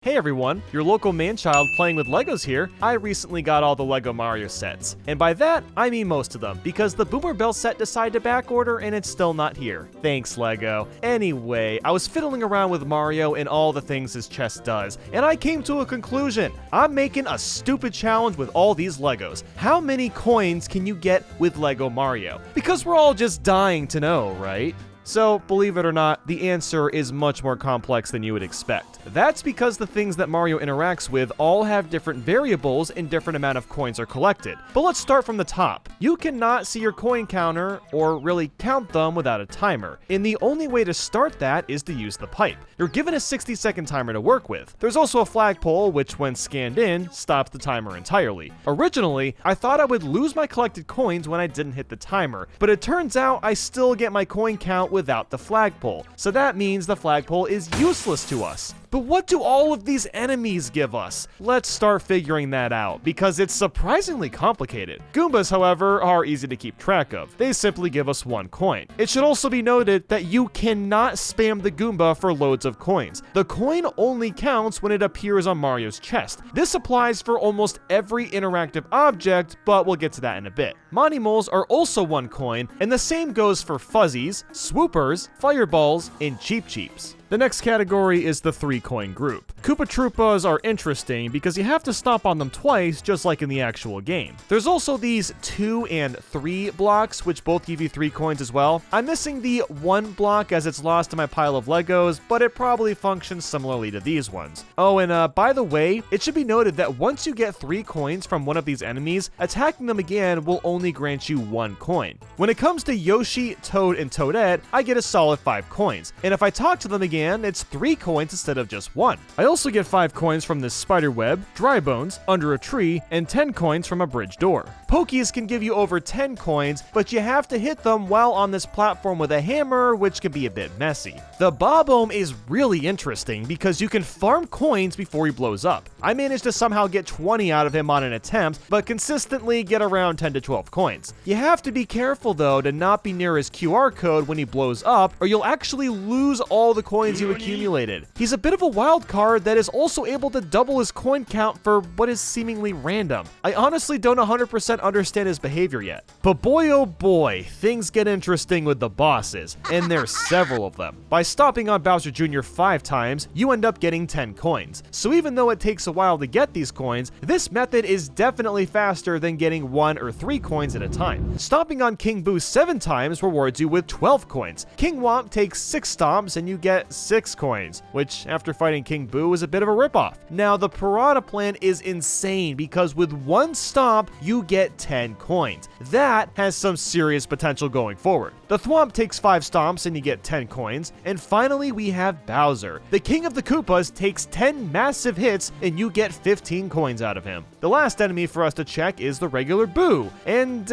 Hey everyone, your local man-child playing with Legos here. I recently got all the Lego Mario sets. And by that, I mean most of them, because the Boomer Bell set decided to backorder and it's still not here. Thanks, Lego. Anyway, I was fiddling around with Mario and all the things his chest does, and I came to a conclusion. I'm making a stupid challenge with all these Legos. How many coins can you get with Lego Mario? Because we're all just dying to know, right? So, believe it or not, the answer is much more complex than you would expect. That's because the things that Mario interacts with all have different variables and different amount of coins are collected. But let's start from the top. You cannot see your coin counter, or really count them, without a timer. And the only way to start that is to use the pipe. You're given a 60-second timer to work with. There's also a flagpole, which when scanned in, stops the timer entirely. Originally, I thought I would lose my collected coins when I didn't hit the timer, but it turns out I still get my coin count without the flagpole. So that means the flagpole is useless to us. But what do all of these enemies give us? Let's start figuring that out, because it's surprisingly complicated. Goombas, however, are easy to keep track of. They simply give us 1 coin. It should also be noted that you cannot spam the Goomba for loads of coins. The coin only counts when it appears on Mario's chest. This applies for almost every interactive object, but we'll get to that in a bit. Monty Moles are also 1 coin, and the same goes for Fuzzies, Swoopers, Fireballs, and Cheep Cheeps. The next category is the 3-coin group. Koopa Troopas are interesting because you have to stomp on them twice, just like in the actual game. There's also these 2 and 3 blocks, which both give you 3 coins as well. I'm missing the 1 block as it's lost in my pile of Legos, but it probably functions similarly to these ones. Oh, and by the way, it should be noted that once you get 3 coins from one of these enemies, attacking them again will only grant you 1 coin. When it comes to Yoshi, Toad, and Toadette, I get a solid 5 coins, and if I talk to them again, it's 3 coins instead of just 1. I also get 5 coins from this spider web, dry bones, under a tree, and 10 coins from a bridge door. Pokies can give you over 10 coins, but you have to hit them while on this platform with a hammer, which can be a bit messy. The Baubom is really interesting because you can farm coins before he blows up. I managed to somehow get 20 out of him on an attempt, but consistently get around 10 to 12 coins. You have to be careful though to not be near his QR code when he blows up, or you'll actually lose all the coins you accumulated. He's a bit of a wild card that is also able to double his coin count for what is seemingly random. I honestly don't 100% understand his behavior yet. But boy oh boy, things get interesting with the bosses, and there's several of them. By stomping on Bowser Jr. 5 times, you end up getting 10 coins. So even though it takes a while to get these coins, this method is definitely faster than getting 1 or 3 coins at a time. Stomping on King Boo 7 times rewards you with 12 coins. King Womp takes 6 stomps and you get 6 coins, which after fighting King Boo is a bit of a ripoff. Now the Piranha plan is insane because with 1 stomp, you get 10 coins. That has some serious potential going forward. The Thwomp takes 5 stomps and you get 10 coins. And finally we have Bowser. The King of the Koopas takes 10 massive hits and you get 15 coins out of him. The last enemy for us to check is the regular Boo. And,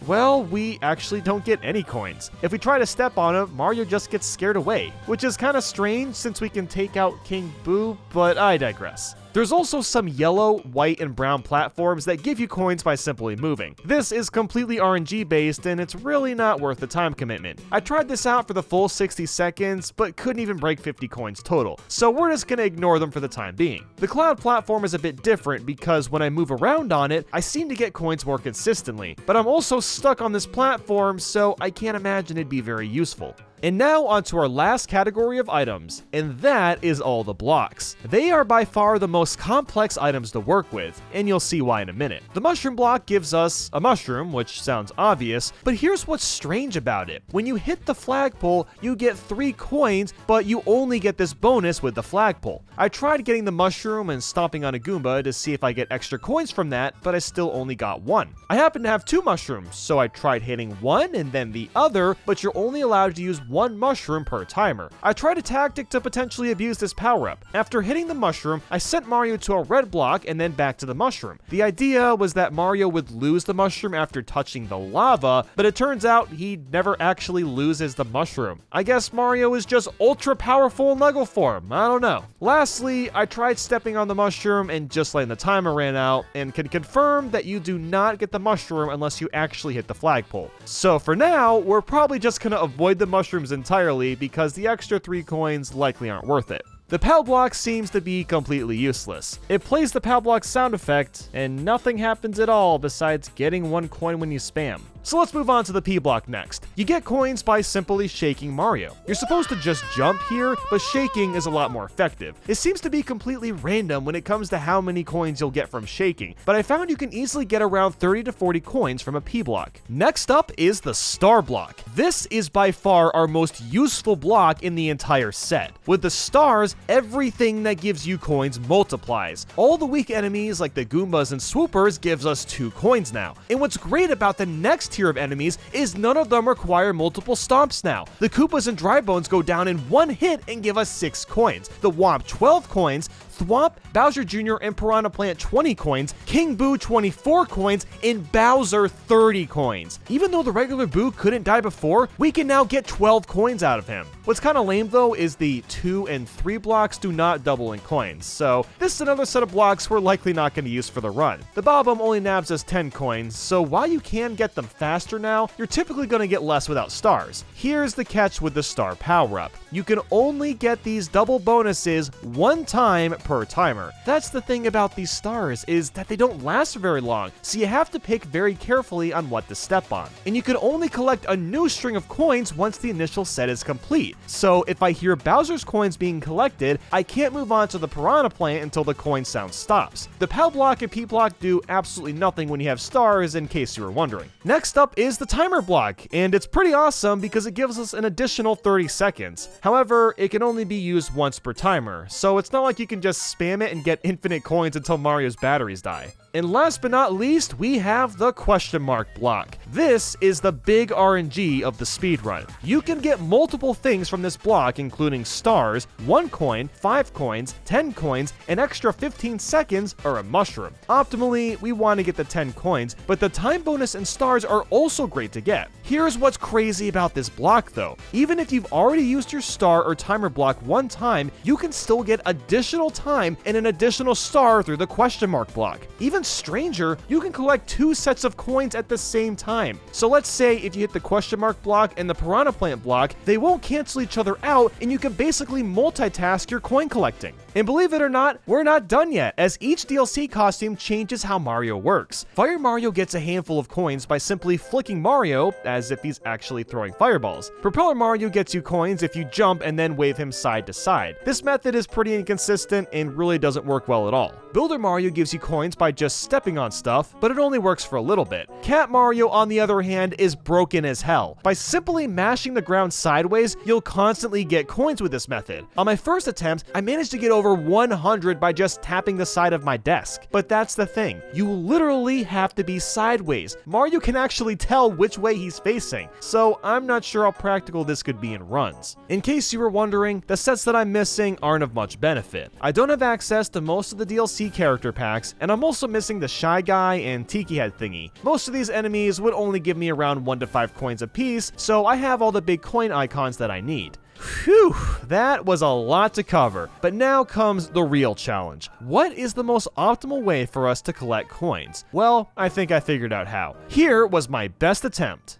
well, we actually don't get any coins. If we try to step on him, Mario just gets scared away, which is kind of strange since we can take out King Boo, but I digress. There's also some yellow, white, and brown platforms that give you coins by simply moving. This is completely RNG based and it's really not worth the time commitment. I tried this out for the full 60 seconds, but couldn't even break 50 coins total, so we're just gonna ignore them for the time being. The cloud platform is a bit different because when I move around on it, I seem to get coins more consistently, but I'm also stuck on this platform, so I can't imagine it'd be very useful. And now onto our last category of items, and that is all the blocks. They are by far the most complex items to work with, and you'll see why in a minute. The mushroom block gives us a mushroom, which sounds obvious, but here's what's strange about it. When you hit the flagpole, you get 3 coins, but you only get this bonus with the flagpole. I tried getting the mushroom and stomping on a Goomba to see if I get extra coins from that, but I still only got 1. I happen to have 2 mushrooms, so I tried hitting one and then the other, but you're only allowed to use 1 mushroom per timer. I tried a tactic to potentially abuse this power-up. After hitting the mushroom, I sent Mario to a red block and then back to the mushroom. The idea was that Mario would lose the mushroom after touching the lava, but it turns out he never actually loses the mushroom. I guess Mario is just ultra powerful in Lego form, I don't know. Lastly, I tried stepping on the mushroom and just letting the timer ran out, and can confirm that you do not get the mushroom unless you actually hit the flagpole. So for now, we're probably just gonna avoid the mushrooms entirely because the extra 3 coins likely aren't worth it. The POW block seems to be completely useless. It plays the POW block sound effect, and nothing happens at all besides getting 1 coin when you spam. So let's move on to the P block next. You get coins by simply shaking Mario. You're supposed to just jump here, but shaking is a lot more effective. It seems to be completely random when it comes to how many coins you'll get from shaking, but I found you can easily get around 30 to 40 coins from a P block. Next up is the star block. This is by far our most useful block in the entire set. With the stars, everything that gives you coins multiplies. All the weak enemies like the Goombas and Swoopers gives us 2 coins now. And what's great about the next tier of enemies is none of them require multiple stomps now. The Koopas and Dry Bones go down in 1 hit and give us 6 coins. The Womp 12 coins, Thwomp, Bowser Jr., and Piranha Plant 20 coins, King Boo 24 coins, and Bowser 30 coins. Even though the regular Boo couldn't die before, we can now get 12 coins out of him. What's kinda lame though is the 2 and 3 blocks do not double in coins, so this is another set of blocks we're likely not going to use for the run. The Baubom only nabs us 10 coins, so while you can get them faster now, you're typically going to get less without stars. Here's the catch with the star power-up. You can only get these double bonuses 1 time per timer. That's the thing about these stars, is that they don't last very long, so you have to pick very carefully on what to step on. And you can only collect a new string of coins once the initial set is complete. So if I hear Bowser's coins being collected, I can't move on to the Piranha Plant until the coin sound stops. The POW block and P block do absolutely nothing when you have stars, in case you were wondering. Next up is the timer block, and it's pretty awesome because it gives us an additional 30 seconds. However, it can only be used once per timer, so it's not like you can just spam it and get infinite coins until Mario's batteries die. And last but not least, we have the question mark block. This is the big RNG of the speedrun. You can get multiple things from this block, including stars, 1 coin, 5 coins, 10 coins, an extra 15 seconds, or a mushroom. Optimally, we want to get the 10 coins, but the time bonus and stars are also great to get. Here's what's crazy about this block though. Even if you've already used your star or timer block 1 time, you can still get additional time and an additional star through the question mark block. Even stranger, you can collect 2 sets of coins at the same time. So let's say if you hit the question mark block and the Piranha Plant block, they won't cancel each other out, and you can basically multitask your coin collecting. And believe it or not, we're not done yet, as each DLC costume changes how Mario works. Fire Mario gets a handful of coins by simply flicking Mario, as if he's actually throwing fireballs. Propeller Mario gets you coins if you jump and then wave him side to side. This method is pretty inconsistent and really doesn't work well at all. Builder Mario gives you coins by just stepping on stuff, but it only works for a little bit. Cat Mario, on the other hand, is broken as hell. By simply mashing the ground sideways, you'll constantly get coins with this method. On my first attempt, I managed to get over 100 by just tapping the side of my desk. But that's the thing, you literally have to be sideways. Mario can actually tell which way he's facing, so I'm not sure how practical this could be in runs. In case you were wondering, the sets that I'm missing aren't of much benefit. I don't have access to most of the DLC character packs, and I'm also missing the Shy Guy and Tiki Head thingy. Most of these enemies would only give me around 1 to 5 coins apiece, so I have all the big coin icons that I need. Phew, that was a lot to cover, but now comes the real challenge. What is the most optimal way for us to collect coins? Well, I think I figured out how. Here was my best attempt.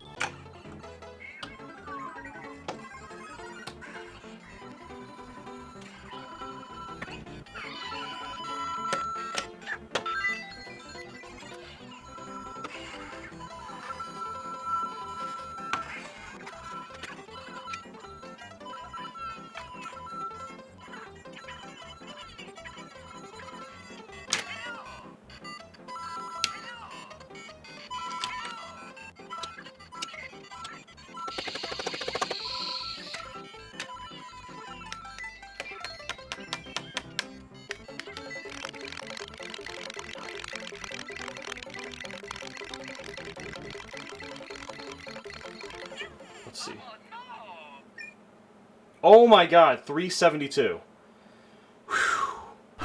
Let's see. Oh my god, 372.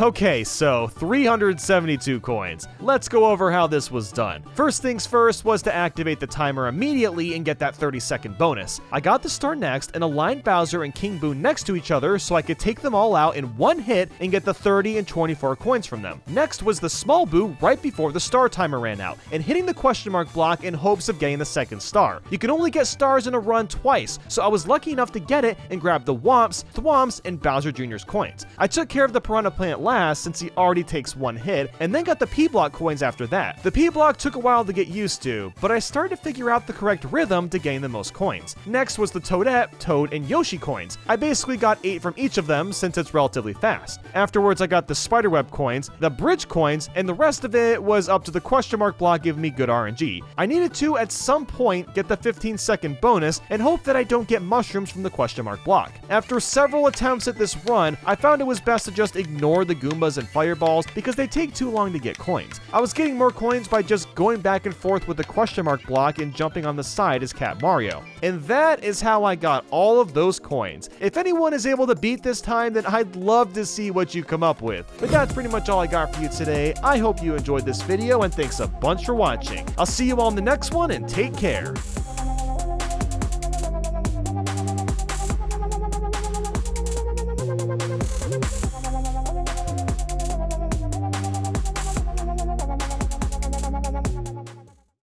Okay, so 372 coins. Let's go over how this was done. First things first was to activate the timer immediately and get that 30-second bonus. I got the star next and aligned Bowser and King Boo next to each other so I could take them all out in one hit and get the 30 and 24 coins from them. Next was the small Boo right before the star timer ran out, and hitting the question mark block in hopes of getting the second star. You can only get stars in a run twice, so I was lucky enough to get it and grab the Whomps, Thwomps, and Bowser Jr.'s coins. I took care of the Piranha Plant last since he already takes one hit, and then got the P-Block coins after that. The P-Block took a while to get used to, but I started to figure out the correct rhythm to gain the most coins. Next was the Toadette, Toad, and Yoshi coins. I basically got 8 from each of them since it's relatively fast. Afterwards I got the Spiderweb coins, the Bridge coins, and the rest of it was up to the question mark block giving me good RNG. I needed to, at some point, get the 15-second bonus and hope that I don't get mushrooms from the question mark block. After several attempts at this run, I found it was best to just ignore the Goombas and Fireballs because they take too long to get coins. I was getting more coins by just going back and forth with the question mark block and jumping on the side as Cat Mario. And that is how I got all of those coins. If anyone is able to beat this time, then I'd love to see what you come up with. But that's pretty much all I got for you today. I hope you enjoyed this video, and thanks a bunch for watching. I'll see you all in the next one, and take care.